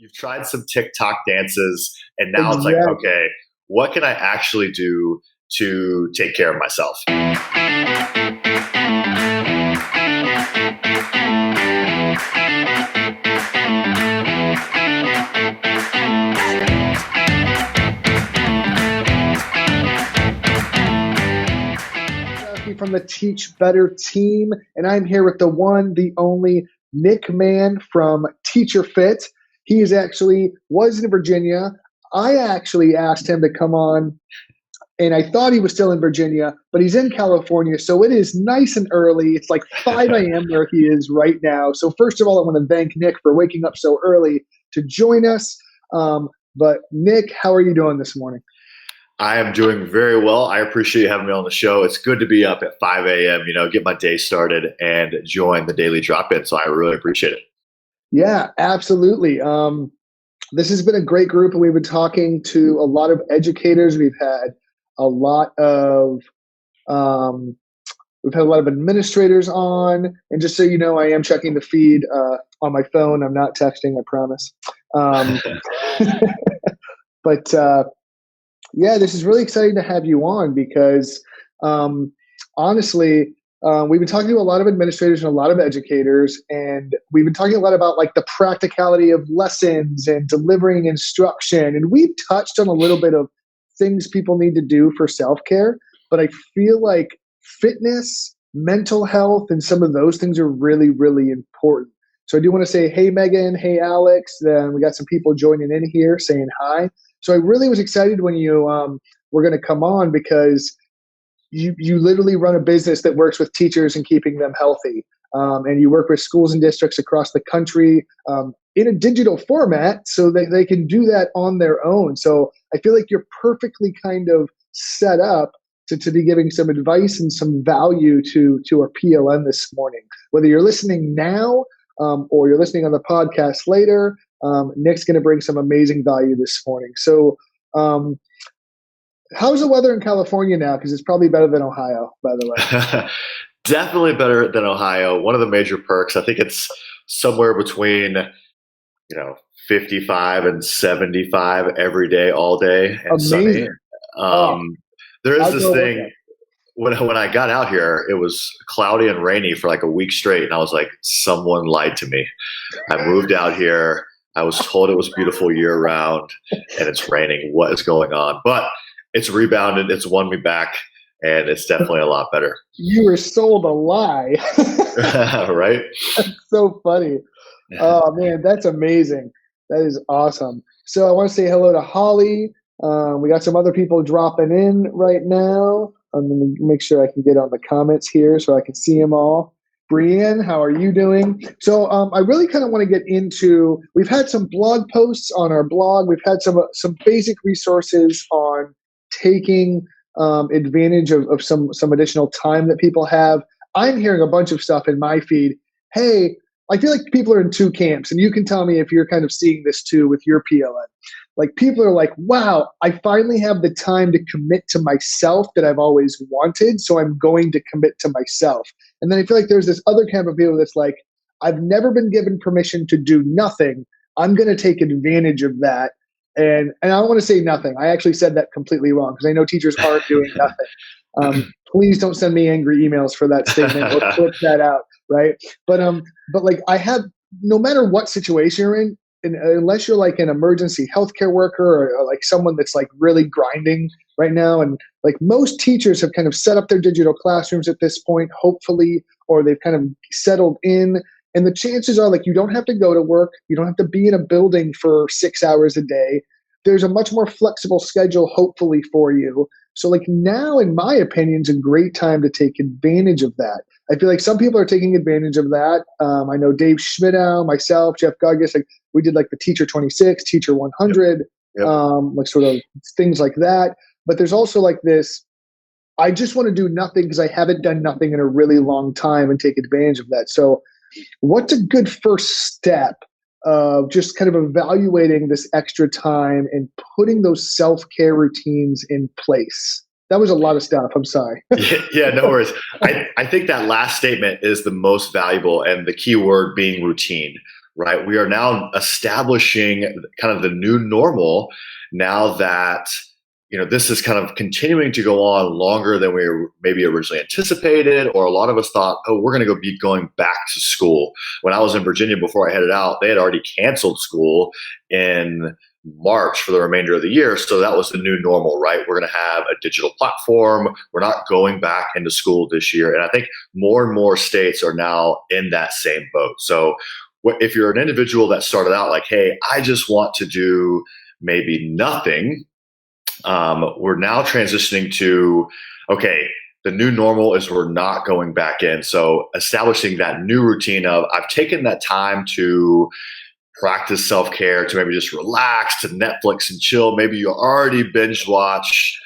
you've tried some TikTok dances, and now it's like, Exactly. okay, what can I actually do to take care of myself? From the Teach Better team, and I'm here with the one, the only Nick Mann from Teacher Fit. He was in Virginia. I actually asked him to come on, and I thought he was still in Virginia, but he's in California, so it is nice and early. It's like 5 a.m. where he is right now. So first of all, I want to thank Nick for waking up so early to join us. But Nick, how are you doing this morning? I am doing very well. I appreciate you having me on the show. It's good to be up at 5 a.m., get my day started and join the daily drop-in. So I really appreciate it. Yeah, absolutely. This has been a great group, and we've been talking to a lot of educators. We've had a lot of administrators on, and just so you know, I am checking the feed on my phone. I'm not texting, I promise. But yeah, this is really exciting to have you on because honestly, we've been talking to a lot of administrators and a lot of educators, and we've been talking a lot about like the practicality of lessons and delivering instruction. And we've touched on a little bit of things people need to do for self-care, but I feel like fitness, mental health, and some of those things are really, really important. So I do want to say, hey, Megan, hey, Alex. Then we got some people joining in here saying hi. So I really was excited when you were going to come on because you literally run a business that works with teachers and keeping them healthy. And you work with schools and districts across the country in a digital format so that they can do that on their own. So I feel like you're perfectly kind of set up to be giving some advice and some value to our PLN this morning. Whether you're listening now or you're listening on the podcast later, Nick's going to bring some amazing value this morning. So how's the weather in California now? Because it's probably better than Ohio, by the way. Definitely better than Ohio. One of the major perks, I think it's somewhere between, 55 and 75 every day, all day, and Amazing. sunny. There is this thing, when I got out here, it was cloudy and rainy for like a week straight, and I was like, someone lied to me. I moved out here. I was told it was beautiful year-round, and it's raining. What is going on? But it's rebounded. It's won me back, and it's definitely a lot better. You were sold a lie. Right? That's so funny. Oh, man, that's amazing. That is awesome. So I want to say hello to Holly. We got some other people dropping in right now. I'm going to make sure I can get on the comments here so I can see them all. Brienne, how are you doing? So I really kind of want to get into, we've had some blog posts on our blog. We've had some basic resources on taking advantage of some additional time that people have. I'm hearing a bunch of stuff in my feed. Hey, I feel like people are in two camps, and you can tell me if you're kind of seeing this too with your PLN. Like people are like, wow, I finally have the time to commit to myself that I've always wanted, so I'm going to commit to myself. And then I feel like there's this other camp of people that's like, I've never been given permission to do nothing. I'm going to take advantage of that. And I don't want to say nothing. I actually said that completely wrong because I know teachers aren't doing nothing. Please don't send me angry emails for that statement. We'll clip that out, right? But like I have, no matter what situation you're in, unless you're like an emergency healthcare worker or like someone that's like really grinding right now, and like most teachers have kind of set up their digital classrooms at this point, hopefully, or they've kind of settled in. And the chances are like you don't have to go to work. You don't have to be in a building for 6 hours a day. There's a much more flexible schedule, hopefully, for you. So like now, in my opinion, is a great time to take advantage of that. I feel like some people are taking advantage of that. I know Dave Schmidt, myself, Jeff Guggus, like we did like the Teacher 26, Teacher 100, Yep. like sort of things like that. But there's also like this, I just want to do nothing because I haven't done nothing in a really long time and take advantage of that. So what's a good first step of just kind of evaluating this extra time and putting those self-care routines in place? That was a lot of stuff. I'm sorry. Yeah, no worries. I think that last statement is the most valuable, and the key word being routine. right? We are now establishing kind of the new normal now that, this is kind of continuing to go on longer than we maybe originally anticipated, or a lot of us thought, oh, we're going to be going back to school. When I was in Virginia before I headed out, they had already canceled school in March for the remainder of the year. So that was the new normal, right? We're going to have a digital platform. We're not going back into school this year. And I think more and more states are now in that same boat. So if you're an individual that started out like, hey, I just want to do maybe nothing, we're now transitioning to, okay, the new normal is we're not going back in. So establishing that new routine of I've taken that time to practice self-care, to maybe just relax, to Netflix and chill. Maybe you already binge watch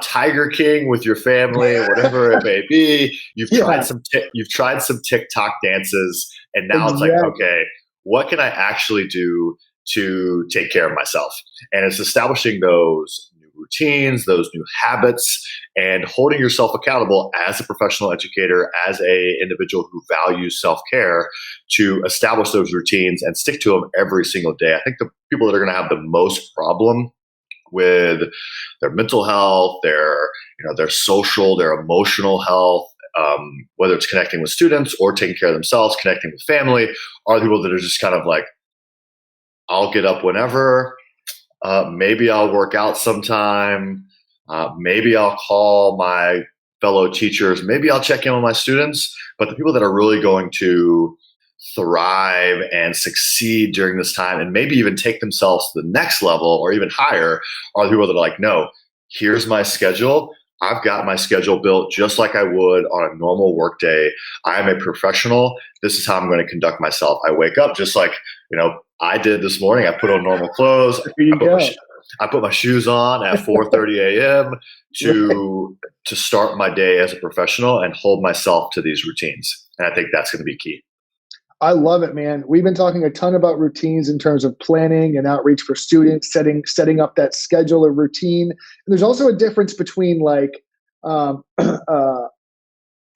Tiger King with your family, whatever it may be. You've tried some TikTok dances, and now it's like, okay, what can I actually do to take care of myself? And it's establishing those new routines, those new habits, and holding yourself accountable as a professional educator, as a individual who values self-care, to establish those routines and stick to them every single day. I think the people that are going to have the most problem with their mental health, their social, their emotional health, whether it's connecting with students or taking care of themselves, connecting with family, are the people that are just kind of like, I'll get up whenever, maybe I'll work out sometime, maybe I'll call my fellow teachers, maybe I'll check in with my students. But the people that are really going to thrive and succeed during this time, and maybe even take themselves to the next level or even higher, are the people that are like, no, here's my schedule. I've got my schedule built just like I would on a normal work day. I'm a professional. This is how I'm going to conduct myself. I wake up just like, I did this morning. I put on normal clothes. I put my shoes on at 4:30 a.m. to start my day as a professional and hold myself to these routines. And I think that's going to be key. I love it, man. We've been talking a ton about routines in terms of planning and outreach for students, setting up that schedule or routine. And there's also a difference between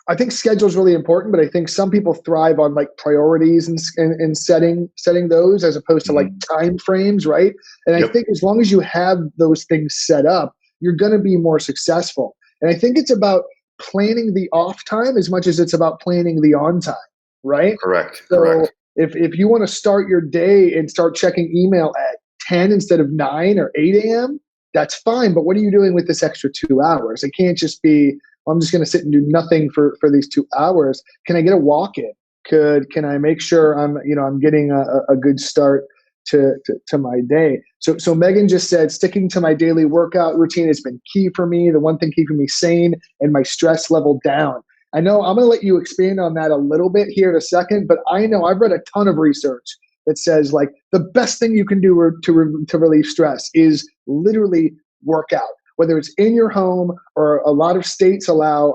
I think schedule is really important, but I think some people thrive on like priorities and setting those as opposed to like time frames, right? And I think as long as you have those things set up, you're going to be more successful. And I think it's about planning the off time as much as it's about planning the on time, right? Correct. So Correct. if you want to start your day and start checking email at 10 instead of 9 or 8 a.m., that's fine. But what are you doing with this extra 2 hours? It can't just be, I'm just going to sit and do nothing for these 2 hours. Can I get a walk in? Can I make sure I'm getting a good start to my day? So Megan just said, sticking to my daily workout routine has been key for me. The one thing keeping me sane and my stress level down. I know I'm going to let you expand on that a little bit here in a second, but I know I've read a ton of research that says like the best thing you can do to relieve stress is literally work out. Whether it's in your home or a lot of states allow,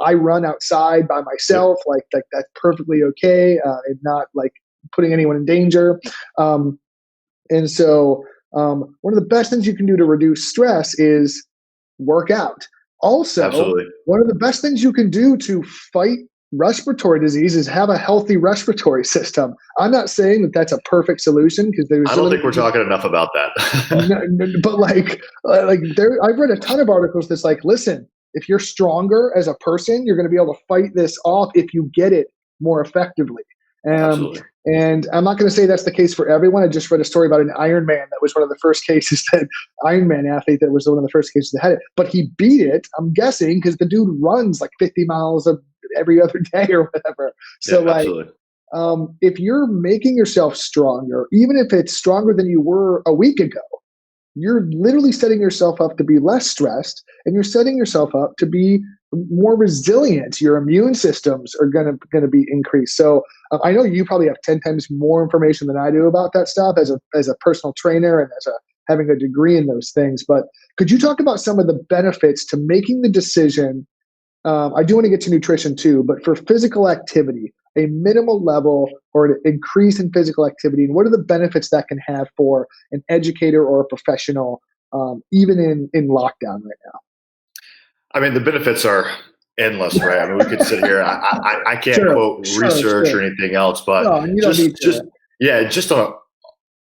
I run outside by myself, like that's perfectly okay, and not like putting anyone in danger. And so one of the best things you can do to reduce stress is work out. Also, Absolutely. One of the best things you can do to fight respiratory disease is have a healthy respiratory system. I'm not saying that that's a perfect solution because I don't think we're talking enough about that. But I've read a ton of articles that's like, listen, if you're stronger as a person, you're going to be able to fight this off if you get it more effectively. And I'm not going to say that's the case for everyone. I just read a story about an Ironman that was one of the first cases that Ironman athlete that was one of the first cases that had it, but he beat it. I'm guessing because the dude runs like 50 miles every other day or whatever. So if you're making yourself stronger, even if it's stronger than you were a week ago, you're literally setting yourself up to be less stressed, and you're setting yourself up to be more resilient. Your immune systems are going to be increased. So I know you probably have 10 times more information than I do about that stuff as a personal trainer and having a degree in those things. But could you talk about some of the benefits to making the decision? I do want to get to nutrition too, but for physical activity, a minimal level or an increase in physical activity, and what are the benefits that can have for an educator or a professional, even in lockdown right now? I mean, the benefits are endless, right? I mean, we could sit here. I can't quote research or anything else, but Yeah, just on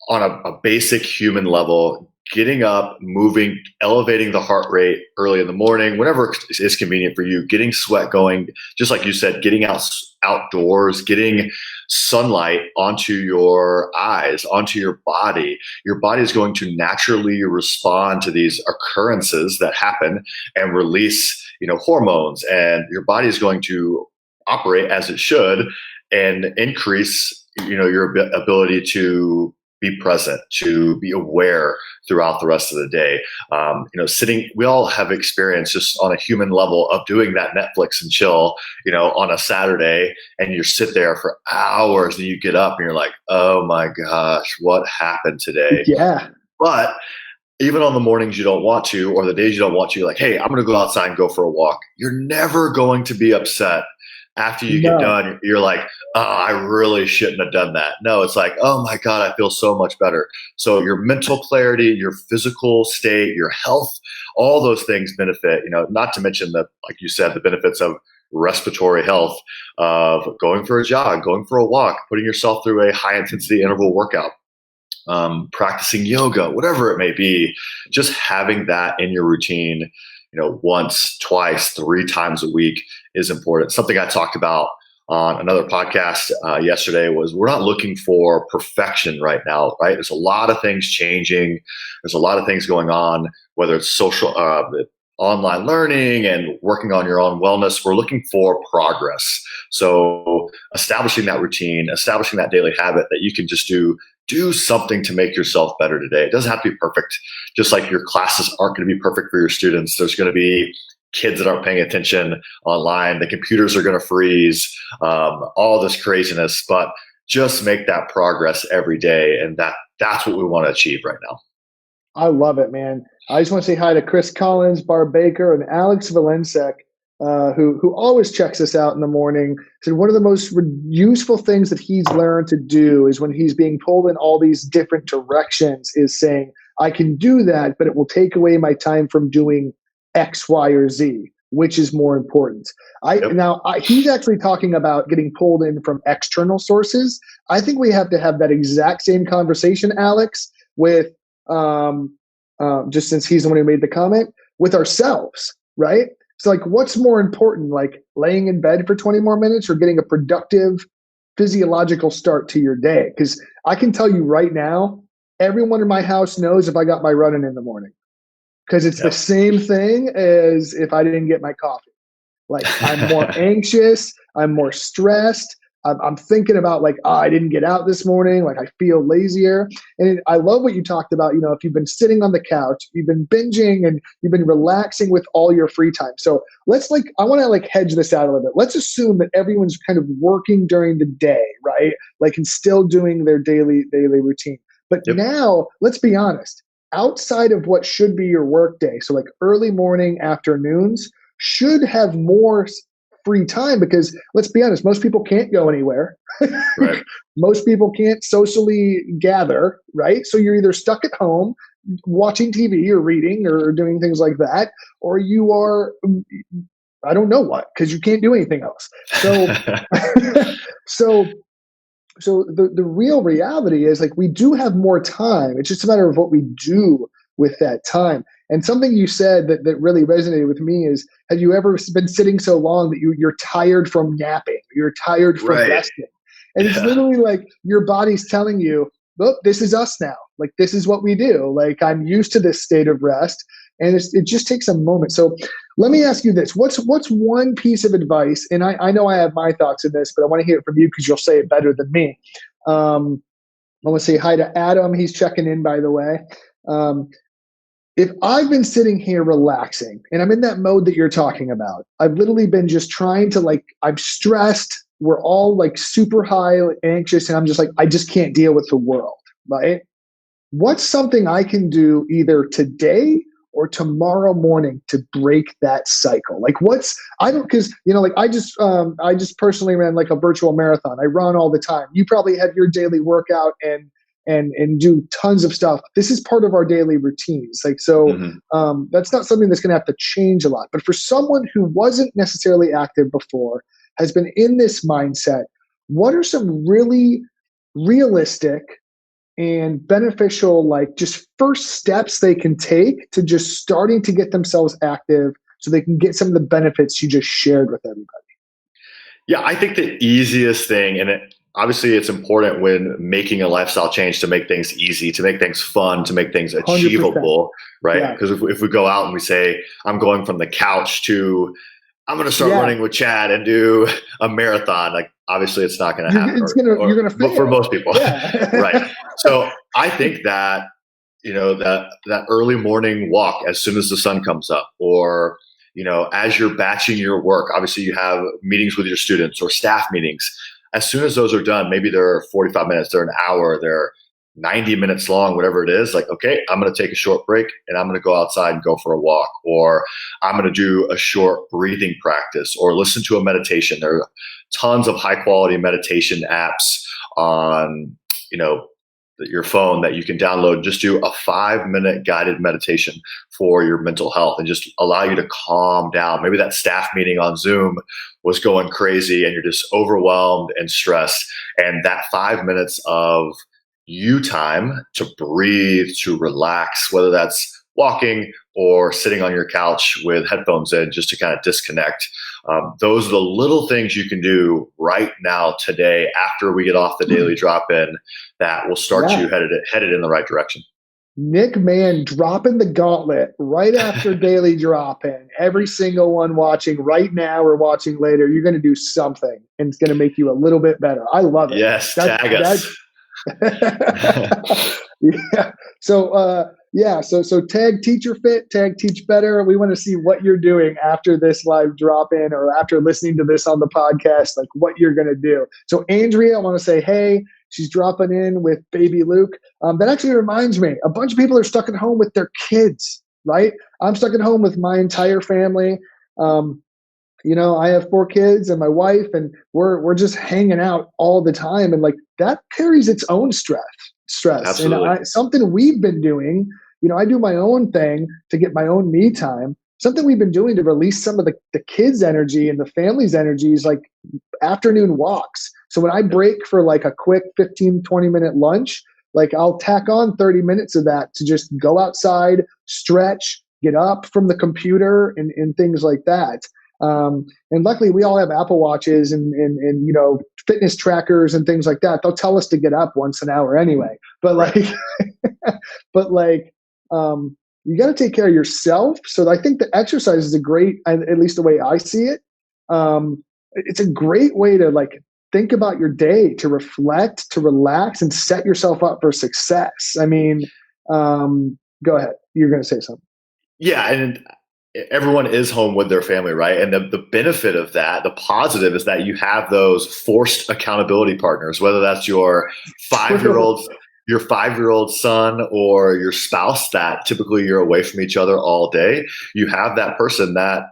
a basic human level, getting up, moving, elevating the heart rate early in the morning, whenever is convenient for you, getting sweat going, just like you said, getting outdoors, getting sunlight onto your eyes, onto your body. Your body is going to naturally respond to these occurrences that happen and release, hormones, and your body is going to operate as it should and increase, your ability to be present, to be aware throughout the rest of the day. We all have experience just on a human level of doing that Netflix and chill, on a Saturday, and you sit there for hours and you get up and you're like, oh my gosh, what happened today? Yeah. But even on the mornings you don't want to, or the days you don't want to, you're like, hey, I'm going to go outside and go for a walk. You're never going to be upset after you get done. You're like, oh, I really shouldn't have done that. No, it's like, oh my God, I feel so much better. So your mental clarity, your physical state, your health, all those things benefit, not to mention like you said, the benefits of respiratory health, of going for a jog, going for a walk, putting yourself through a high intensity interval workout, practicing yoga, whatever it may be, just having that in your routine, once, twice, 3 times a week is important. Something I talked about on another podcast yesterday was we're not looking for perfection right now, right? There's a lot of things changing. There's a lot of things going on, whether it's social, online learning and working on your own wellness. We're looking for progress. So establishing that routine, establishing that daily habit that you can just do something to make yourself better today. It doesn't have to be perfect. Just like your classes aren't going to be perfect for your students. There's going to be kids that aren't paying attention online. The computers are going to freeze, all this craziness, but just make that progress every day. And that's what we want to achieve right now. I love it, man. I just want to say hi to Chris Collins, Barb Baker, and Alex Valensek, who always checks us out in the morning. Said one of the most useful things that he's learned to do is when he's being pulled in all these different directions is saying, I can do that, but it will take away my time from doing X, Y, or Z. Which is more important? He's actually talking about getting pulled in from external sources. I think we have to have that exact same conversation, Alex, with just since he's the one who made the comment, with ourselves, right? So like, what's more important, like laying in bed for 20 more minutes or getting a productive physiological start to your day? Because I can tell you right now, everyone in my house knows if I got my running in the morning, because it's the same thing as if I didn't get my coffee. Like I'm more anxious, I'm more stressed. I'm thinking about like, I didn't get out this morning. Like I feel lazier. And I love what you talked about. If you've been sitting on the couch, you've been binging and you've been relaxing with all your free time. So I want to hedge this out a little bit. Let's assume that everyone's kind of working during the day, right? And still doing their daily routine. But now let's be honest, outside of what should be your work day. So like early morning, afternoons should have more free time, because let's be honest, most people can't go anywhere. Right. Most people can't socially gather, right? So you're either stuck at home watching TV or reading or doing things like that, or you are, I don't know what, because you can't do anything else. So so the real reality is we do have more time. It's just a matter of what we do with that time. And something you said that really resonated with me is, have you ever been sitting so long that you're tired from napping? You're tired from resting. And it's literally like your body's telling you, look, this is us now. This is what we do. I'm used to this state of rest. And it just takes a moment. So let me ask you this. What's one piece of advice? And I know I have my thoughts in this, but I want to hear it from you because you'll say it better than me. I want to say hi to Adam. He's checking in, by the way. If I've been sitting here relaxing and I'm in that mode that you're talking about, I've literally been just trying to I'm stressed. We're all super high, anxious. And I'm just I just can't deal with the world, right? What's something I can do either today or tomorrow morning to break that cycle? I just personally ran a virtual marathon. I run all the time. You probably have your daily workout and do tons of stuff. This is part of our daily routines. That's not something that's going to have to change a lot. But for someone who wasn't necessarily active before, has been in this mindset, what are some really realistic and beneficial, like just first steps they can take to just starting to get themselves active so they can get some of the benefits you just shared with everybody? Yeah, I think the easiest thing, and obviously it's important when making a lifestyle change to make things easy, to make things fun, to make things 100%. achievable, right? Yeah. Because if we go out and we say, I'm going from the couch to I'm going to start running with Chad and do a marathon, like obviously it's not going to happen. You're going to fail. For most people. Yeah. Right. So I think that, that early morning walk as soon as the sun comes up, or as you're batching your work, obviously you have meetings with your students or staff meetings. As soon as those are done, maybe they're 45 minutes, they're an hour, they're 90 minutes long, whatever it is, like, okay, I'm going to take a short break and I'm going to go outside and go for a walk, or I'm going to do a short breathing practice or listen to a meditation. There are tons of high quality meditation apps on, your phone that you can download. Just do a 5-minute guided meditation for your mental health and just allow you to calm down. Maybe that staff meeting on Zoom was going crazy and you're just overwhelmed and stressed. And that 5 minutes of you time to breathe, to relax, whether that's walking or sitting on your couch with headphones in, just to kind of disconnect. Those are the little things you can do right now, today, after we get off the daily drop-in, that will start you headed in the right direction. Nick Mann dropping the gauntlet right after daily drop-in. Every single one watching right now or watching later, you're going to do something, and it's going to make you a little bit better. I love it. Yes, tag us. Yeah. So tag Teacher Fit, tag Teach Better. We want to see what you're doing after this live drop-in or after listening to this on the podcast, like what you're going to do. So Andrea, I want to say, hey, she's dropping in with baby Luke. That actually reminds me, a bunch of people are stuck at home with their kids, right? I'm stuck at home with my entire family. I have 4 kids and my wife, and we're just hanging out all the time. And like that carries its own stress. Absolutely. And something we've been doing, I do my own thing to get my own me time. Something we've been doing to release some of the kids' energy and the family's energy is like afternoon walks. So when I break for like a quick 15, 20-minute lunch, like I'll tack on 30 minutes of that to just go outside, stretch, get up from the computer and things like that. And luckily we all have Apple Watches and fitness trackers and things like that. They'll tell us to get up once an hour anyway, but you got to take care of yourself. So I think the exercise is a great, at least the way I see it. It's a great way to like think about your day, to reflect, to relax, and set yourself up for success. I mean, go ahead. You're going to say something. Yeah. And everyone is home with their family, right? And the benefit of that, the positive, is that you have those forced accountability partners, whether that's your 5-year-old son or your spouse that typically you're away from each other all day. You have that person that,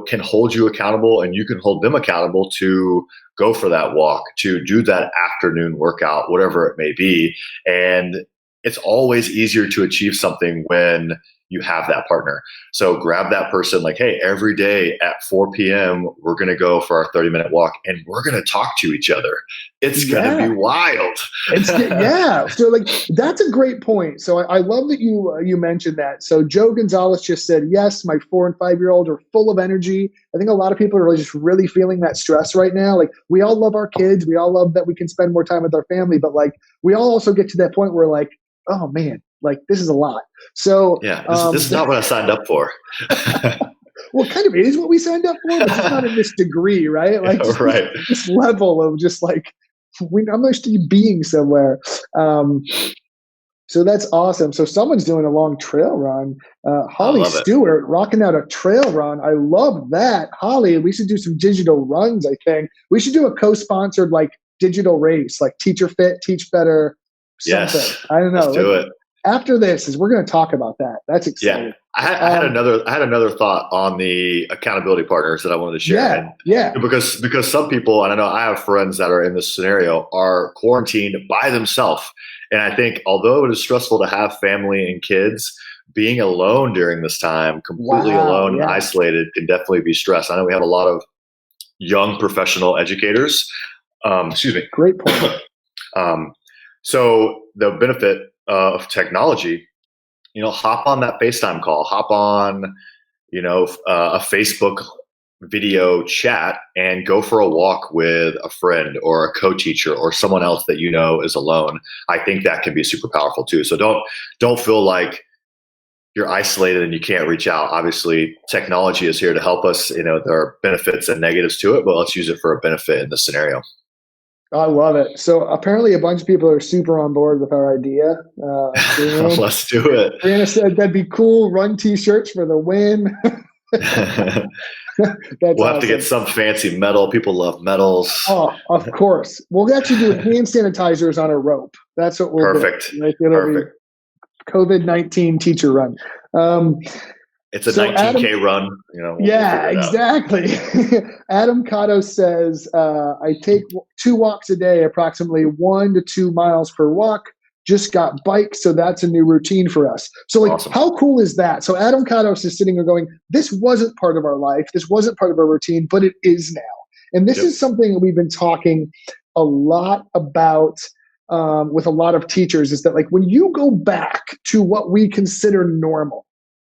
can hold you accountable, and you can hold them accountable to go for that walk, to do that afternoon workout, whatever it may be. And it's always easier to achieve something when you have that partner. So grab that person, like, hey, every day at 4 p.m., we're going to go for our 30-minute walk and we're going to talk to each other. It's going to be wild. So like, that's a great point. So I love that you mentioned that. So Joe Gonzalez just said, yes, my 4 and 5-year-old are full of energy. I think a lot of people are just really feeling that stress right now. Like, we all love our kids. We all love that we can spend more time with our family, but like, we all also get to that point where like, oh man, like this is a lot. So this is not what I signed up for. Well, kind of is what we signed up for, but it's not in this degree, right? Like right. This level of just like, I'm used to being somewhere. So that's awesome. So someone's doing a long trail run. Holly Stewart rocking out a trail run. I love that. Holly, we should do some digital runs, I think. We should do a co-sponsored like digital race, like Teacher Fit, Teach Better, something. Yes. I don't know. Let's do it. After this, we're going to talk about that. That's exciting. Yeah, I had another thought on the accountability partners that I wanted to share. Because some people, and I know I have friends that are in this scenario, are quarantined by themselves. And I think although it is stressful to have family and kids, being alone during this time, completely alone and isolated, can definitely be stressed. I know we have a lot of young professional educators. Great point. So the benefit of technology, hop on that FaceTime call, hop on, a Facebook video chat and go for a walk with a friend or a co-teacher or someone else that is alone. I think that can be super powerful too. So don't feel like you're isolated and you can't reach out. Obviously, technology is here to help us. There are benefits and negatives to it, but let's use it for a benefit in this scenario. I love it. So apparently a bunch of people are super on board with our idea. Let's do it. Brianna said that'd be cool. Run t-shirts for the win. We'll have to get some fancy medal. People love medals. Oh, of course. We'll actually do hand sanitizers on a rope. That's what we'll do. Like, Perfect. COVID-19 teacher run. It's a 19K run. Yeah, exactly. Adam Cotto says, I take 2 walks a day, approximately 1 to 2 miles per walk. Just got bikes, so that's a new routine for us. So awesome. How cool is that? So Adam Kados is sitting there going, this wasn't part of our life. This wasn't part of our routine, but it is now. And this is something that we've been talking a lot about with a lot of teachers, is that like when you go back to what we consider normal,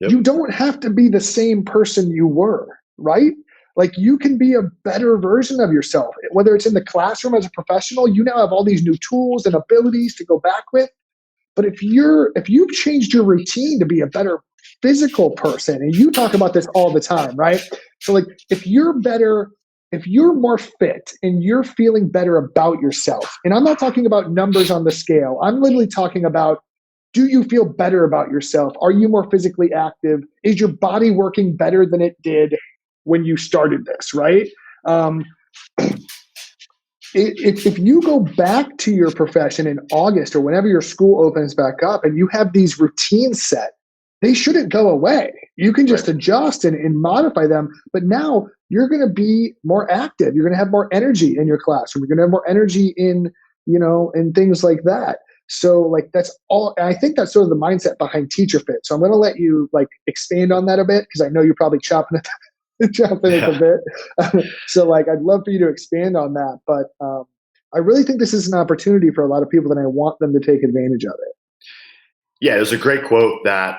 you don't have to be the same person you were, right? Like you can be a better version of yourself, whether it's in the classroom as a professional. You now have all these new tools and abilities to go back with. But if you've changed your routine to be a better physical person, and you talk about this all the time, right? So like if you're more fit and you're feeling better about yourself, and I'm not talking about numbers on the scale. I'm literally talking about, do you feel better about yourself? Are you more physically active? Is your body working better than it did when you started this, right? If you go back to your profession in August or whenever your school opens back up and you have these routines set, they shouldn't go away. You can just adjust and modify them. But now you're going to be more active. You're going to have more energy in your classroom. You're going to have more energy in things like that. So like that's all. I think that's sort of the mindset behind Teacher Fit. So I'm going to let you like expand on that a bit, because I know you're probably chopping it a bit. So like, I'd love for you to expand on that, but I really think this is an opportunity for a lot of people, and I want them to take advantage of it. Yeah, there's a great quote that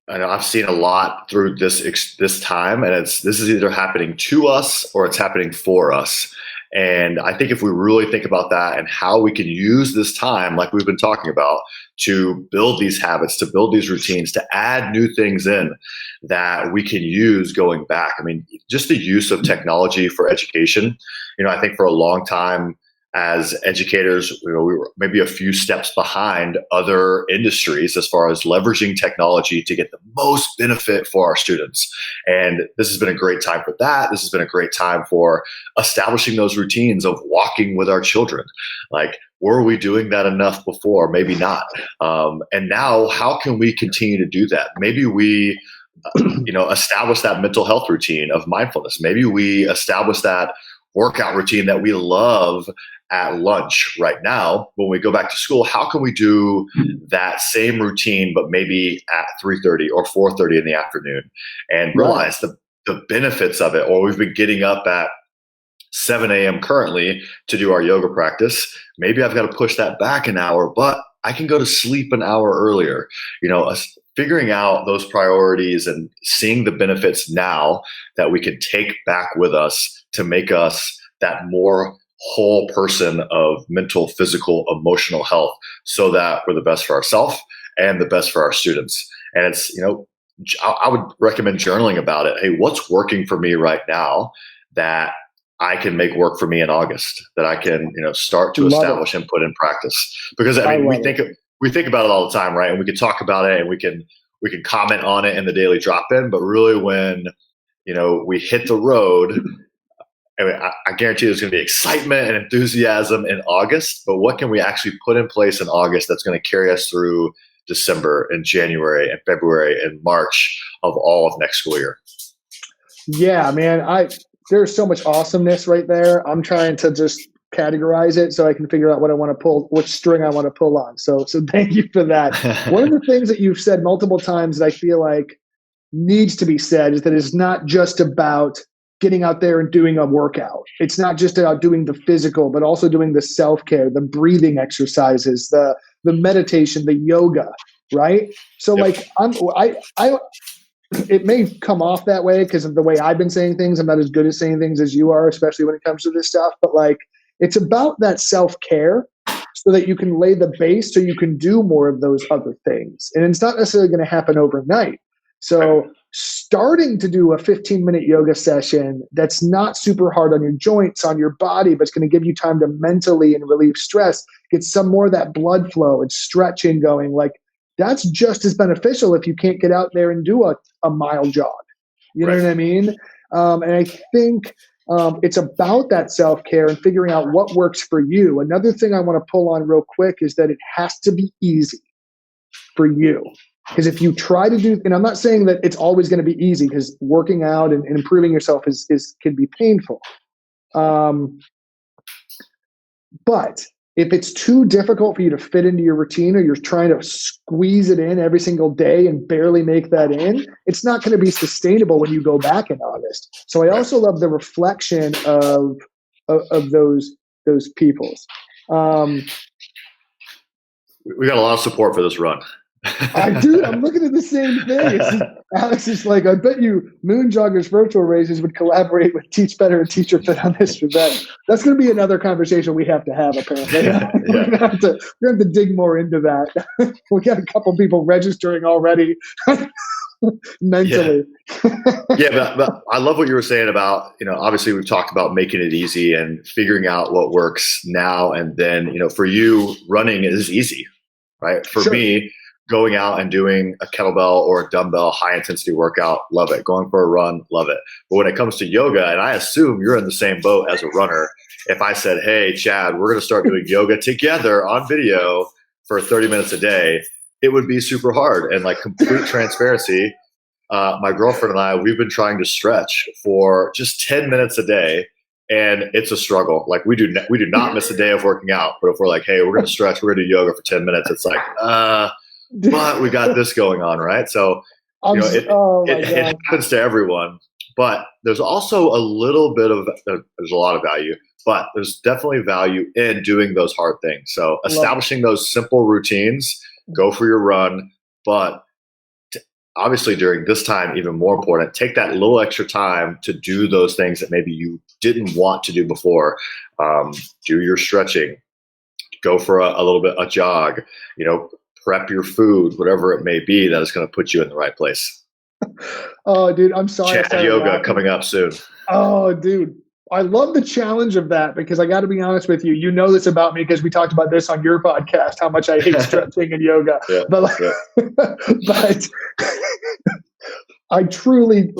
I've seen a lot through this time, and this is either happening to us or it's happening for us. And I think if we really think about that and how we can use this time, like we've been talking about, to build these habits, to build these routines, to add new things in that we can use going back. I mean, just the use of technology for education. I think for a long time as educators, we were maybe a few steps behind other industries as far as leveraging technology to get the most benefit for our students. And this has been a great time for that. This has been a great time for establishing those routines of walking with our children. Like, were we doing that enough before? Maybe not. And now, how can we continue to do that? Maybe we establish that mental health routine of mindfulness. Maybe we establish that workout routine that we love at lunch right now. When we go back to school, how can we do that same routine, but maybe at 3:30 or 4:30 in the afternoon, and realize the benefits of it? Or we've been getting up at 7 a.m. currently to do our yoga practice. Maybe I've got to push that back an hour, but I can go to sleep an hour earlier. Figuring out those priorities and seeing the benefits now that we can take back with us to make us that more whole person of mental, physical, emotional health, so that we're the best for ourselves and the best for our students. And it's, I would recommend journaling about it. Hey, what's working for me right now that I can make work for me in August, that I can, start to establish and put in practice? Because we think about it all the time, right? And we can talk about it and we can comment on it in the daily drop-in, but really when, we hit the road, I guarantee there's going to be excitement and enthusiasm in August, but what can we actually put in place in August that's going to carry us through December and January and February and March of all of next school year? Yeah, man, there's so much awesomeness right there. I'm trying to just categorize it so I can figure out what I want to pull, which string I want to pull on. So thank you for that. One of the things that you've said multiple times that I feel like needs to be said is that it's not just about getting out there and doing a workout. It's not just about doing the physical, but also doing the self-care, the breathing exercises, the meditation, the yoga, right? So like it may come off that way because of the way I've been saying things. I'm not as good at saying things as you are, especially when it comes to this stuff. But like, it's about that self-care so that you can lay the base so you can do more of those other things. And it's not necessarily going to happen overnight. So starting to do a 15-minute yoga session that's not super hard on your joints, on your body, but it's going to give you time to mentally and relieve stress, get some more of that blood flow and stretching going. Like, that's just as beneficial if you can't get out there and do a mile jog. You know what I mean? And I think it's about that self-care and figuring out what works for you. Another thing I want to pull on real quick is that it has to be easy for you. Because if you try to do, and I'm not saying that it's always going to be easy, because working out and improving yourself can be painful. But if it's too difficult for you to fit into your routine, or you're trying to squeeze it in every single day and barely make that in, it's not going to be sustainable when you go back in August. So I also love the reflection of those peoples. We got a lot of support for this run. I do. I'm looking at the same thing. Alex is like, I bet you Moon Joggers virtual races would collaborate with Teach Better and Teacher Fit on this event. That's going to be another conversation we have to have, apparently. We're going to have to dig more into that. We got a couple people registering already mentally. But I love what you were saying about, obviously we've talked about making it easy and figuring out what works now and then. For you, running is easy, right? For me, going out and doing a kettlebell or a dumbbell high intensity workout, love it. Going for a run, love it. But when it comes to yoga, and I assume you're in the same boat as a runner, if I said, hey, Chad, we're going to start doing yoga together on video for 30 minutes a day, it would be super hard. And like, complete transparency, my girlfriend and I, we've been trying to stretch for just 10 minutes a day. And it's a struggle. Like, we do not miss a day of working out. But if we're like, hey, we're going to stretch, we're going to do yoga for 10 minutes, it's like, but we got this going on, right? So, it happens to everyone. But there's also a little bit of, there's a lot of value, but there's definitely value in doing those hard things. So establishing those simple routines, go for your run, but obviously during this time, even more important, take that little extra time to do those things that maybe you didn't want to do before. Do your stretching, go for a jog, prep your food, whatever it may be that is going to put you in the right place. Oh, dude, I'm sorry. Chad yoga coming up soon. Oh, dude. I love the challenge of that, because I got to be honest with you. You know this about me because we talked about this on your podcast, how much I hate stretching and yoga. But I truly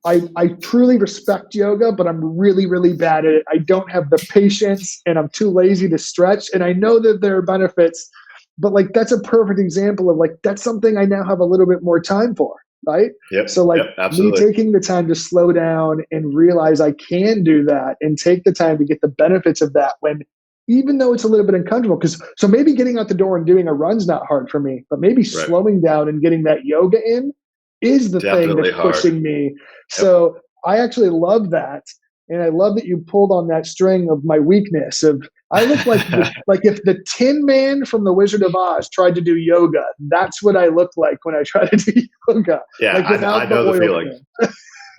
I truly respect yoga, but I'm really, really bad at it. I don't have the patience and I'm too lazy to stretch. And I know that there are benefits, but like, that's a perfect example of like, that's something I now have a little bit more time for. Right. So like me taking the time to slow down and realize I can do that and take the time to get the benefits of that, when, even though it's a little bit uncomfortable, so maybe getting out the door and doing a run's not hard for me, but maybe slowing down and getting that yoga in is the thing that's pushing me. So I actually love that. And I love that you pulled on that string of my weakness of, I look like like if the Tin Man from The Wizard of Oz tried to do yoga, that's what I look like when I try to do yoga. Yeah, I know the feeling.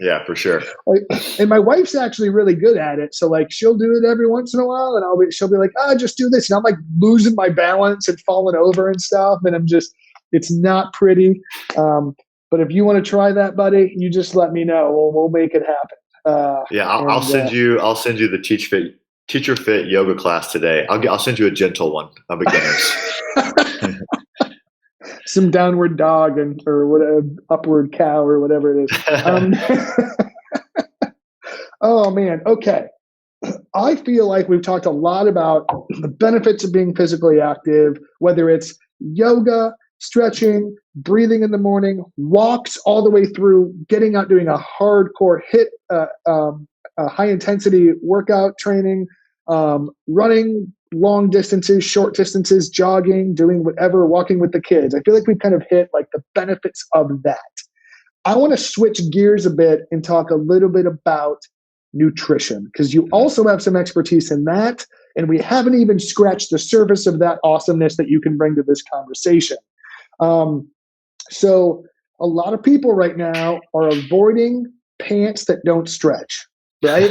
Yeah, for sure. And my wife's actually really good at it. So like, she'll do it every once in a while, and she'll be like, just do this. And I'm like losing my balance and falling over and stuff. And it's not pretty. But if you want to try that, buddy, you just let me know. We'll make it happen. I'll send you the Teacher Fit yoga class today. I'll send you a gentle one, a beginner's. Some downward dog or whatever, upward cow or whatever it is. Oh man. Okay. I feel like we've talked a lot about the benefits of being physically active, whether it's yoga, stretching, breathing in the morning, walks all the way through, getting out, doing a hardcore high intensity workout training, running long distances, short distances, jogging, doing whatever, walking with the kids. I feel like we've kind of hit like the benefits of that. I want to switch gears a bit and talk a little bit about nutrition, because you also have some expertise in that. And we haven't even scratched the surface of that awesomeness that you can bring to this conversation. So a lot of people right now are avoiding pants that don't stretch, right?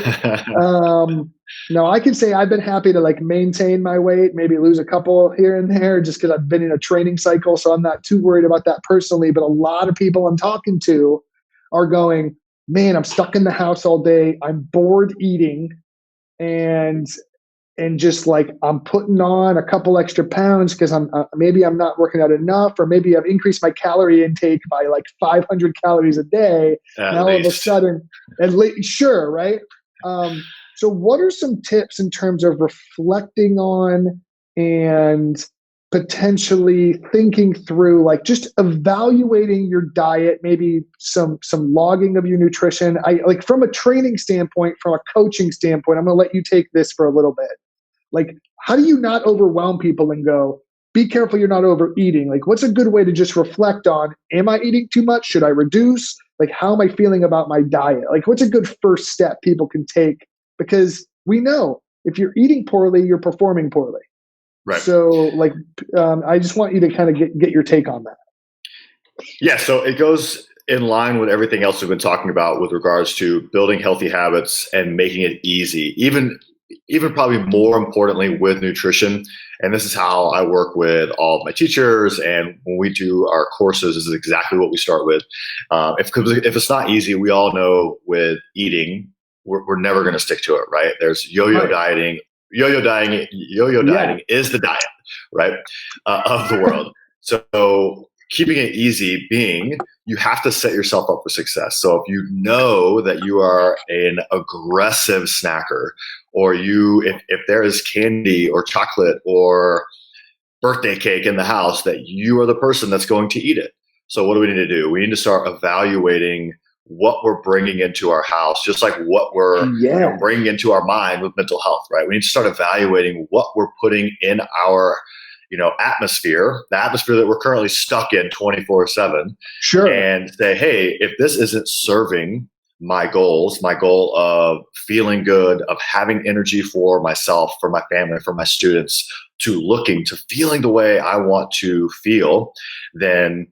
Now I can say I've been happy to like maintain my weight, maybe lose a couple here and there just because I've been in a training cycle. So I'm not too worried about that personally. But a lot of people I'm talking to are going, man, I'm stuck in the house all day. I'm bored eating. And just like I'm putting on a couple extra pounds because maybe I'm not working out enough, or maybe I've increased my calorie intake by like 500 calories a day. Now all of a sudden, sure, right? So what are some tips in terms of reflecting on and potentially thinking through, like just evaluating your diet, maybe some logging of your nutrition? I like from a training standpoint, from a coaching standpoint, I'm going to let you take this for a little bit. Like, how do you not overwhelm people and go, be careful you're not overeating? Like, what's a good way to just reflect on, am I eating too much? Should I reduce? Like, how am I feeling about my diet? Like, what's a good first step people can take? Because we know if you're eating poorly, you're performing poorly. Right. So, like, I just want you to kind of get your take on that. Yeah, so it goes in line with everything else we've been talking about with regards to building healthy habits and making it easy, even probably more importantly with nutrition. And this is how I work with all of my teachers. And when we do our courses, this is exactly what we start with. If it's not easy, we all know with eating, we're never going to stick to it, right? There's yo-yo dieting. Yo-yo dieting is the diet, right, of the world. So keeping it easy being, you have to set yourself up for success. So if you know that you are an aggressive snacker, or if there is candy or chocolate or birthday cake in the house, that you are the person that's going to eat it. So what do we need to do? We need to start evaluating what we're bringing into our house, just like what we're bringing into our mind with mental health, right? We need to start evaluating what we're putting in our atmosphere, the atmosphere that we're currently stuck in 24/7. Sure. And say, hey, if this isn't serving my goals, my goal of feeling good, of having energy for myself, for my family, for my students, to feeling the way I want to feel, then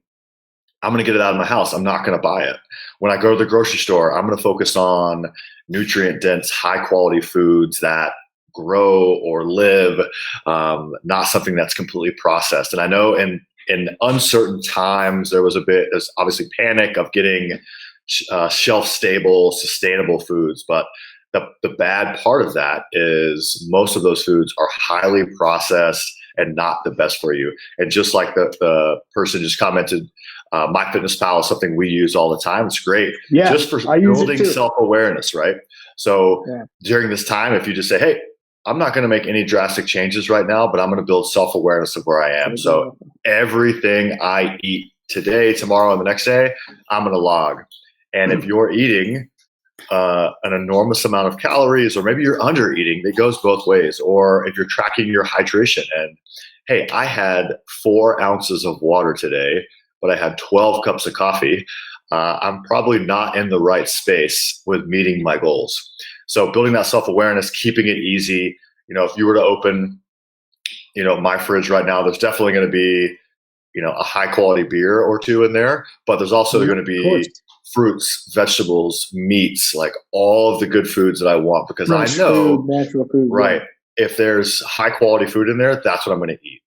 I'm going to get it out of my house. I'm not going to buy it. When I go to the grocery store, I'm going to focus on nutrient dense, high quality foods that grow or live, not something that's completely processed. And I know in uncertain times, there's obviously panic of getting shelf stable, sustainable foods. But the bad part of that is most of those foods are highly processed and not the best for you. And just like the person just commented, MyFitnessPal is something we use all the time. It's great, just for building self-awareness, right? So during this time, if you just say, hey, I'm not going to make any drastic changes right now, but I'm going to build self-awareness of where I am. So everything I eat today, tomorrow, and the next day, I'm going to log. And if you're eating an enormous amount of calories, or maybe you're under eating, it goes both ways. Or if you're tracking your hydration and, hey, I had 4 ounces of water today, but I had 12 cups of coffee, I'm probably not in the right space with meeting my goals. So building that self-awareness, keeping it easy. If you were to open, my fridge right now, there's definitely going to be, a high quality beer or two in there, but there's also going to be fruits, vegetables, meats, like all of the good foods that I want, because I know, natural food, right? If there's high quality food in there, that's what I'm going to eat.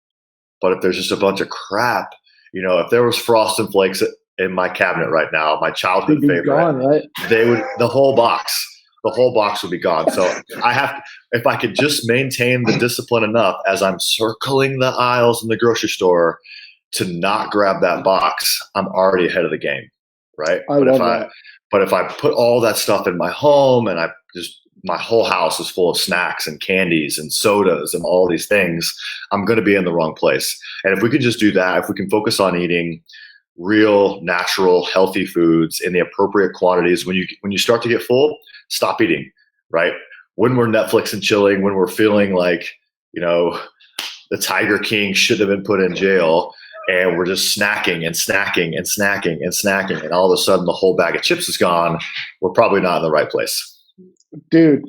But if there's just a bunch of crap, if there was Frosted Flakes in my cabinet right now, my childhood favorite, gone, right? the whole box would be gone. So if I could just maintain the discipline enough as I'm circling the aisles in the grocery store to not grab that box, I'm already ahead of the game, right? But if I put all that stuff in my home and my whole house is full of snacks and candies and sodas and all these things, I'm going to be in the wrong place. And if we could just do that, if we can focus on eating real, natural, healthy foods in the appropriate quantities, when you start to get full, stop eating, right? When we're Netflix and chilling, when we're feeling like, the Tiger King should have been put in jail, and we're just snacking and snacking and snacking and snacking, and all of a sudden the whole bag of chips is gone, we're probably not in the right place. Dude,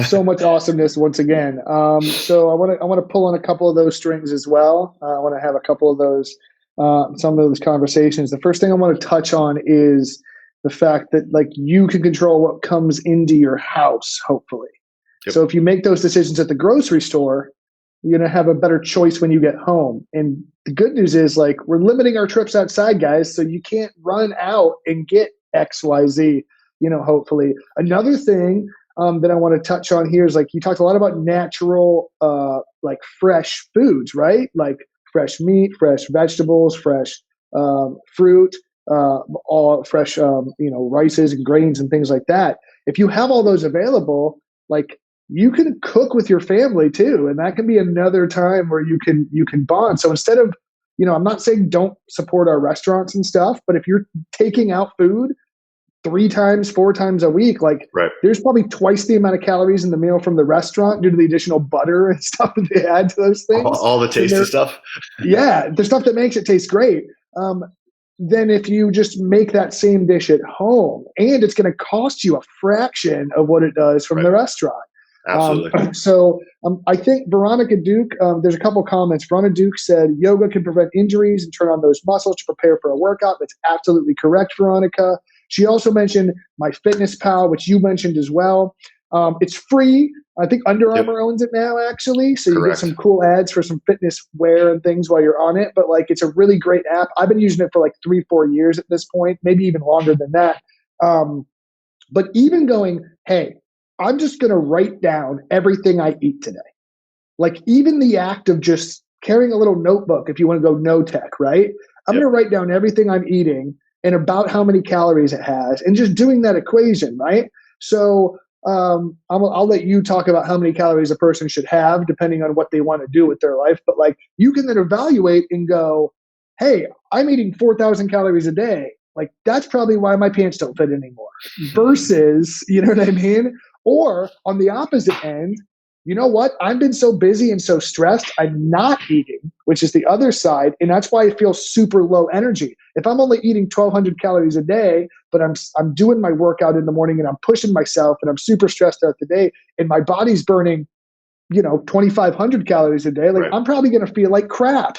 so much awesomeness once again. So I want to pull on a couple of those strings as well. I want to have a couple of those, some of those conversations. The first thing I want to touch on is the fact that like you can control what comes into your house, hopefully. Yep. So if you make those decisions at the grocery store, you're going to have a better choice when you get home. And the good news is like we're limiting our trips outside, guys. So you can't run out and get X, Y, Z, hopefully. Another thing that I want to touch on here is like you talked a lot about natural, like fresh foods, right? Like fresh meat, fresh vegetables, fresh fruit, all fresh, rices and grains and things like that. If you have all those available, like you can cook with your family too, and that can be another time where you can bond. So instead of, I'm not saying don't support our restaurants and stuff, but if you're taking out food 3 times, 4 times a week, like there's probably twice the amount of calories in the meal from the restaurant due to the additional butter and stuff that they add to those things. All the tasty stuff. Yeah, the stuff that makes it taste great. Then if you just make that same dish at home, and it's going to cost you a fraction of what it does from the restaurant. Absolutely. I think Veronica Duke, there's a couple comments. Veronica Duke said, yoga can prevent injuries and turn on those muscles to prepare for a workout. That's absolutely correct, Veronica. She also mentioned MyFitnessPal, which you mentioned as well. It's free. I think Under Armour owns it now, actually. So you get some cool ads for some fitness wear and things while you're on it. But like, it's a really great app. I've been using it for like 3-4 years at this point, maybe even longer than that. But even going, hey, I'm just going to write down everything I eat today. Like even the act of just carrying a little notebook, if you want to go no tech, right? I'm going to write down everything I'm eating and about how many calories it has, and just doing that equation, right? So I'll let you talk about how many calories a person should have depending on what they want to do with their life. But like you can then evaluate and go, hey, I'm eating 4,000 calories a day. Like that's probably why my pants don't fit anymore. Versus, you know what I mean? Or on the opposite end, you know what? I've been so busy and so stressed, I'm not eating, which is the other side. And that's why I feel super low energy. If I'm only eating 1,200 calories a day, but I'm doing my workout in the morning and I'm pushing myself and I'm super stressed out the day and my body's burning, 2,500 calories a day, like I'm probably going to feel like crap.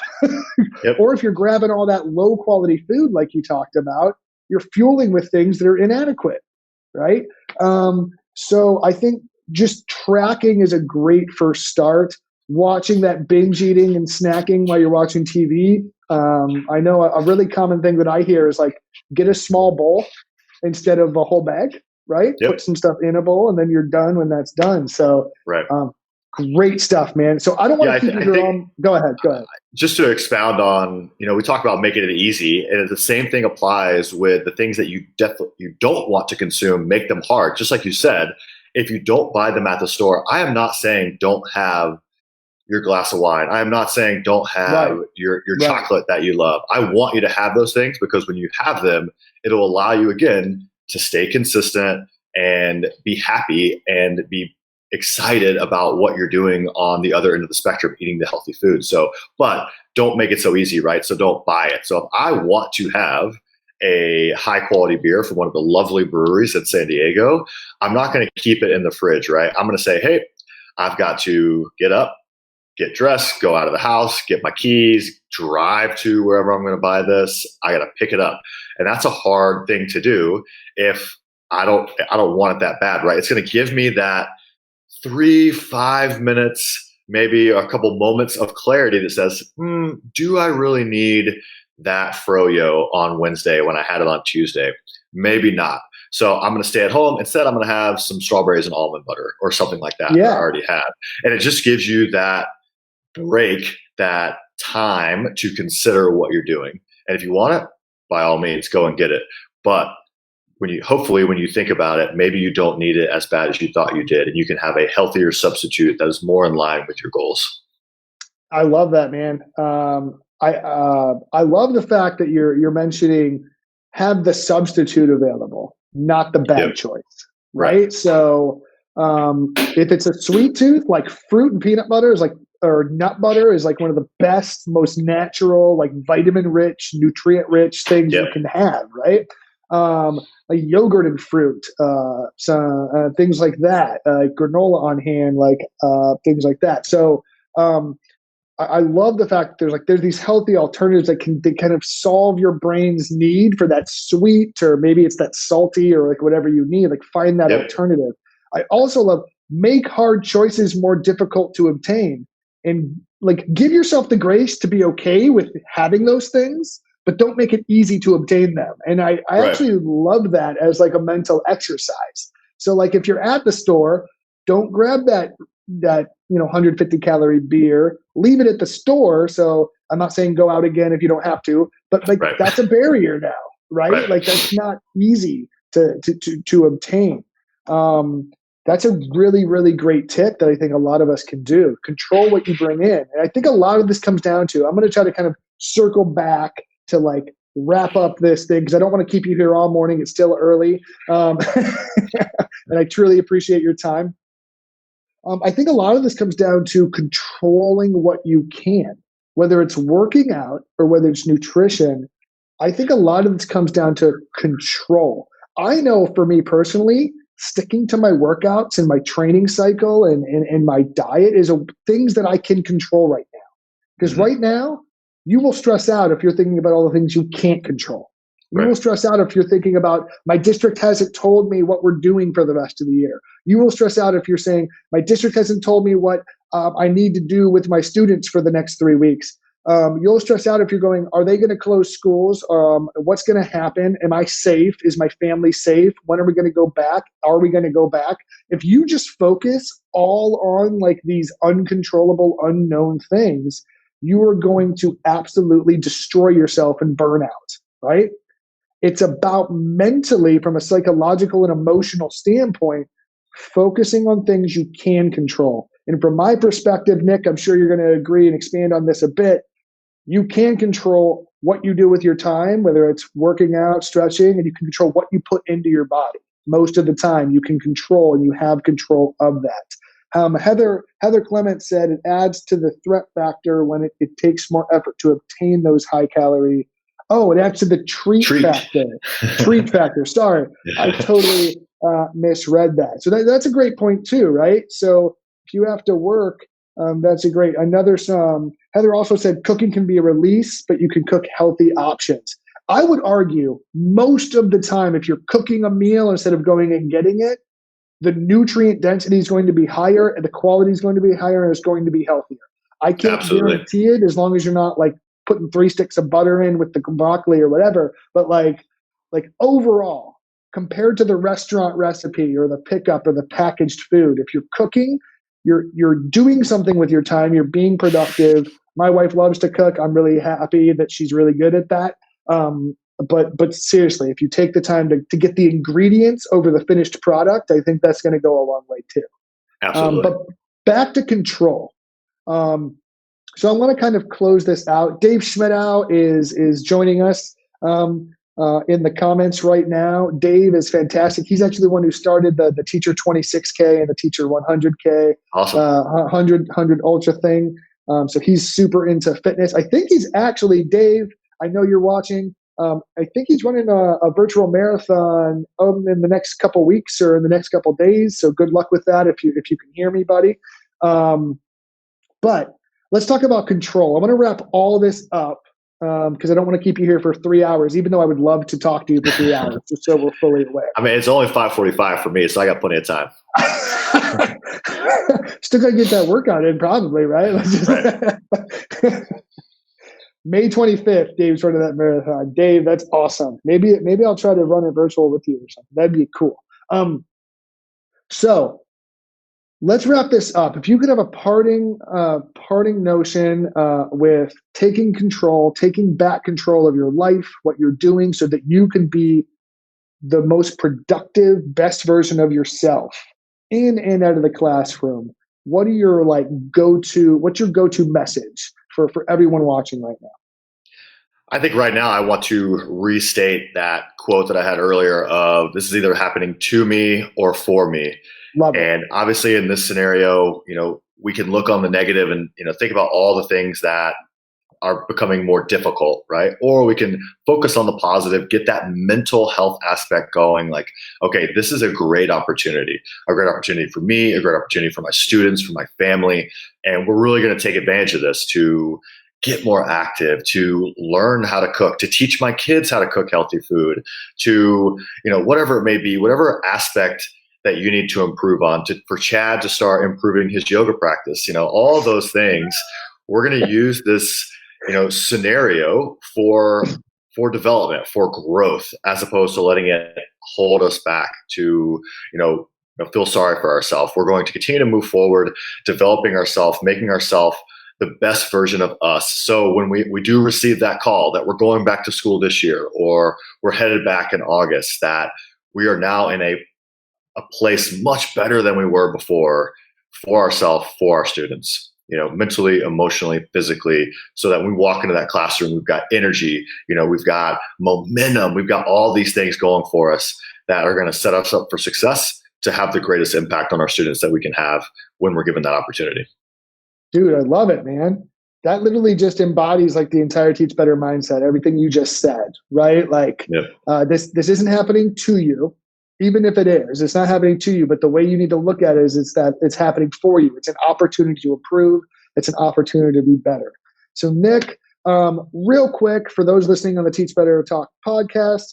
Or if you're grabbing all that low quality food, like you talked about, you're fueling with things that are inadequate. Right. So I think just tracking is a great first start. Watching that binge eating and snacking while you're watching TV. I know a really common thing that I hear is like, get a small bowl instead of a whole bag, right? Put some stuff in a bowl and then you're done when that's done. So great stuff, man. So I don't want to keep you here on. Go ahead. Just to expound on, we talk about making it easy, and the same thing applies with the things that you don't want to consume. Make them hard. Just like you said, if you don't buy them at the store, I am not saying don't have your glass of wine. I am not saying don't have your chocolate that you love. I want you to have those things because when you have them, it'll allow you again to stay consistent and be happy and be excited about what you're doing on the other end of the spectrum, eating the healthy food. So, but don't make it so easy, right? So don't buy it. So if I want to have a high quality beer from one of the lovely breweries in San Diego, I'm not going to keep it in the fridge, right? I'm going to say, hey, I've got to get up, get dressed, go out of the house, get my keys, drive to wherever I'm going to buy this. I got to pick it up. And that's a hard thing to do if I don't want it that bad, right? It's going to give me that 3-5 minutes, maybe a couple moments of clarity that says, do I really need that froyo on Wednesday when I had it on Tuesday? Maybe not. So I'm going to stay at home. Instead, I'm going to have some strawberries and almond butter or something like that that I already had. And it just gives you that break, that time to consider what you're doing. And if you want it, by all means, go and get it. But when you think about it, maybe you don't need it as bad as you thought you did, and you can have a healthier substitute that is more in line with your goals. I love that, man. I love the fact that you're mentioning have the substitute available, not the bad choice, right? So if it's a sweet tooth, like fruit and peanut butter is like or nut butter is like one of the best, most natural, like vitamin rich, nutrient rich things you can have, right? Like yogurt and fruit, things like that, granola on hand, like things like that. So I love the fact that there's these healthy alternatives that can kind of solve your brain's need for that sweet, or maybe it's that salty, or like whatever you need. Like find that alternative. I also love make hard choices more difficult to obtain, and like give yourself the grace to be okay with having those things, but don't make it easy to obtain them. And I actually love that as like a mental exercise. So like if you're at the store, don't grab that 150 calorie beer, leave it at the store. So I'm not saying go out again if you don't have to, but like that's a barrier now, right? Like that's not easy to obtain. That's a really, really great tip that I think a lot of us can do. Control what you bring in. And I think a lot of this comes down to, I'm going to try to kind of circle back to like wrap up this thing, because I don't want to keep you here all morning. It's still early. And I truly appreciate your time. I think a lot of this comes down to controlling what you can, whether it's working out or whether it's nutrition. I think a lot of this comes down to control. I know for me personally, sticking to my workouts and my training cycle and my diet is things that I can control right now. Because right now, you will stress out if you're thinking about all the things you can't control. You will stress out if you're thinking about, my district hasn't told me what we're doing for the rest of the year. You will stress out if you're saying, my district hasn't told me what I need to do with my students for the next 3 weeks. You'll stress out if you're going, are they going to close schools? What's going to happen? Am I safe? Is my family safe? When are we going to go back? Are we going to go back? If you just focus all on like these uncontrollable, unknown things, you are going to absolutely destroy yourself and burn out, right? It's about mentally, from a psychological and emotional standpoint, focusing on things you can control. And from my perspective, Nick, I'm sure you're going to agree and expand on this a bit. You can control what you do with your time, whether it's working out, stretching, and you can control what you put into your body. Most of the time you can control, and you have control of that. Heather Clement said it adds to the threat factor when it takes more effort to obtain those high calorie. Oh, it adds to the treat factor. Treat factor. Sorry, I totally misread that. So that's a great point too, right? So if you have to work, that's a great. Heather also said cooking can be a release, but you can cook healthy options. I would argue most of the time, if you're cooking a meal instead of going and getting it, the nutrient density is going to be higher and the quality is going to be higher and it's going to be healthier. I can't guarantee it, as long as you're not like putting 3 sticks of butter in with the broccoli or whatever. But like overall, compared to the restaurant recipe or the pickup or the packaged food, if you're cooking, you're doing something with your time. You're being productive. My wife loves to cook. I'm really happy that she's really good at that. But seriously, if you take the time to get the ingredients over the finished product, I think that's going to go a long way too. Absolutely. But back to control. So I want to kind of close this out. Dave Schmidt is joining us in the comments right now. Dave is fantastic. He's actually the one who started the Teacher 26K and the Teacher 100K, awesome. 100 Ultra thing. So he's super into fitness. I think he's actually, Dave, I know you're watching. I think he's running a virtual marathon in the next couple weeks or in the next couple days. So good luck with that if you can hear me, buddy. But let's talk about control. I want to wrap all this up because I don't want to keep you here for 3 hours, even though I would love to talk to you for 3 hours, just so we're fully aware. I mean, it's only 5:45 for me, so I got plenty of time. Still got to get that workout in probably, right? May 25th, Dave's running that marathon. Dave, that's awesome. Maybe I'll try to run it virtual with you or something. That'd be cool. So let's wrap this up. If you could have a parting notion with taking back control of your life, what you're doing so that you can be the most productive, best version of yourself in and out of the classroom, what's your go-to message for everyone watching right now? I think right now I want to restate that quote that I had earlier of, this is either happening to me or for me. Love it. And obviously in this scenario, we can look on the negative and, think about all the things that are becoming more difficult, right? Or we can focus on the positive, get that mental health aspect going. Like, okay, this is a great opportunity for me, a great opportunity for my students, for my family. And we're really going to take advantage of this to get more active, to learn how to cook, to teach my kids how to cook healthy food, to, whatever it may be, whatever aspect that you need to improve on, for Chad to start improving his yoga practice, all those things. We're going to use this, scenario for development, for growth, as opposed to letting it hold us back to, feel sorry for ourselves. We're going to continue to move forward, developing ourselves, making ourselves the best version of us. So when we do receive that call that we're going back to school this year, or we're headed back in August, that we are now in a place much better than we were before, for ourselves, for our students, mentally, emotionally, physically, so that when we walk into that classroom, we've got energy, we've got momentum, we've got all these things going for us that are going to set us up for success, to have the greatest impact on our students that we can have when we're given that opportunity. Dude, I love it, man. That literally just embodies like the entire Teach Better mindset, everything you just said, right? Like, this isn't happening to you. Even if it is, it's not happening to you, but the way you need to look at it is it's that it's happening for you. It's an opportunity to improve. It's an opportunity to be better. So Nick, real quick, for those listening on the Teach Better Talk podcast,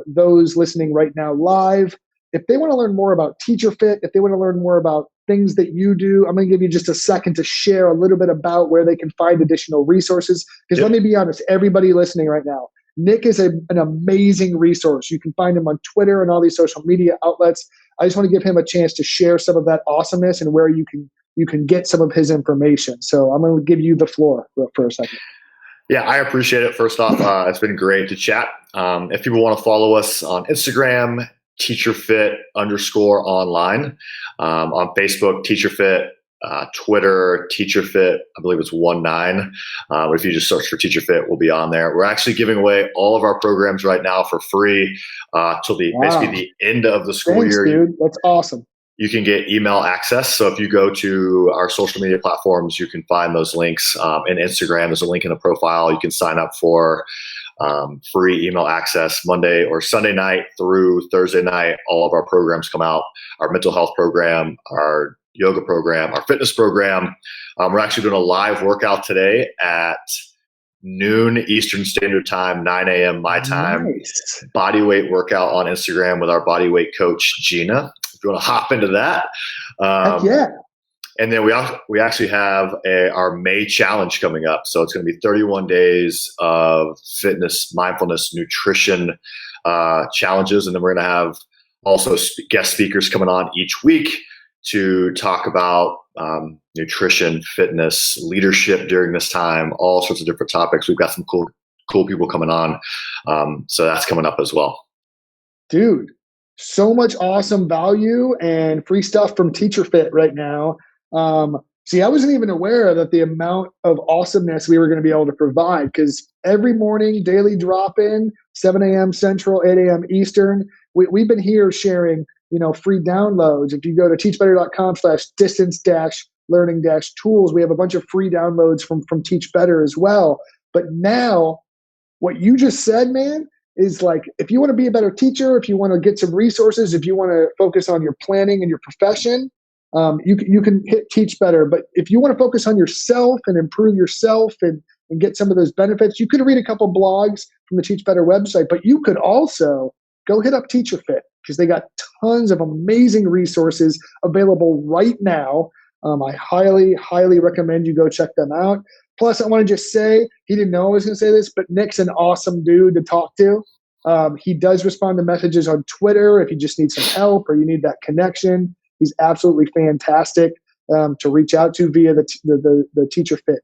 those listening right now live, if they want to learn more about Teacher Fit, if they want to learn more about things that you do, I'm going to give you just a second to share a little bit about where they can find additional resources. Because let me be honest, everybody listening right now, Nick is an amazing resource. You can find him on Twitter and all these social media outlets. I just want to give him a chance to share some of that awesomeness and where you can get some of his information. So I'm going to give you the floor for a second. Yeah, I appreciate it. First off, it's been great to chat. If people want to follow us on Instagram, teacherfit_online, on Facebook, teacherfit, Twitter, teacherfit, I believe it's 19. But if you just search for teacherfit, we'll be on there. We're actually giving away all of our programs right now for free till basically the end of the school year. Dude, that's awesome. You can get email access. So if you go to our social media platforms, you can find those links. In Instagram, there's a link in the profile. You can sign up for free email access Monday or Sunday night through Thursday night. All of our programs come out. Our mental health program, our yoga program, our fitness program. We're actually doing a live workout today at noon Eastern Standard Time, 9 a.m. my time. Nice. Body weight workout on Instagram with our body weight coach, Gina. If you want to hop into that. Heck yeah. And then we actually have our May challenge coming up. So it's going to be 31 days of fitness, mindfulness, nutrition challenges. And then we're going to have also guest speakers coming on each week to talk about nutrition, fitness, leadership during this time, all sorts of different topics. We've got some cool people coming on. So that's coming up as well. Dude, so much awesome value and free stuff from Teacher Fit right now. See, I wasn't even aware that the amount of awesomeness we were going to be able to provide, because every morning, daily drop-in, 7 a.m. Central, 8 a.m. Eastern, we've been here sharing free downloads. If you go to teachbetter.com/distance-learning-tools, we have a bunch of free downloads from Teach Better as well. But now, what you just said, man, is like, if you want to be a better teacher, if you want to get some resources, if you want to focus on your planning and your profession, you can hit Teach Better. But if you want to focus on yourself and improve yourself and get some of those benefits, you could read a couple blogs from the Teach Better website, but you could also go hit up Teacher Fit, because they got tons of amazing resources available right now. I highly, highly recommend you go check them out. Plus, I want to just say, he didn't know I was going to say this, but Nick's an awesome dude to talk to. He does respond to messages on Twitter if you just need some help or you need that connection. He's absolutely fantastic to reach out to via the Teacher Fit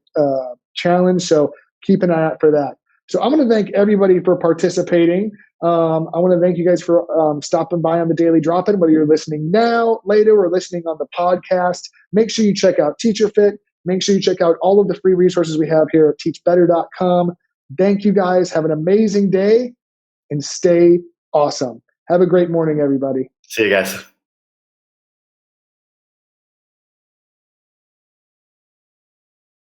challenge. So keep an eye out for that. So I'm going to thank everybody for participating. I want to thank you guys for stopping by on the Daily Drop-In, whether you're listening now, later, or listening on the podcast. Make sure you check out Teacher Fit. Make sure you check out all of the free resources we have here at teachbetter.com. Thank you guys. Have an amazing day and stay awesome. Have a great morning, everybody. See you guys.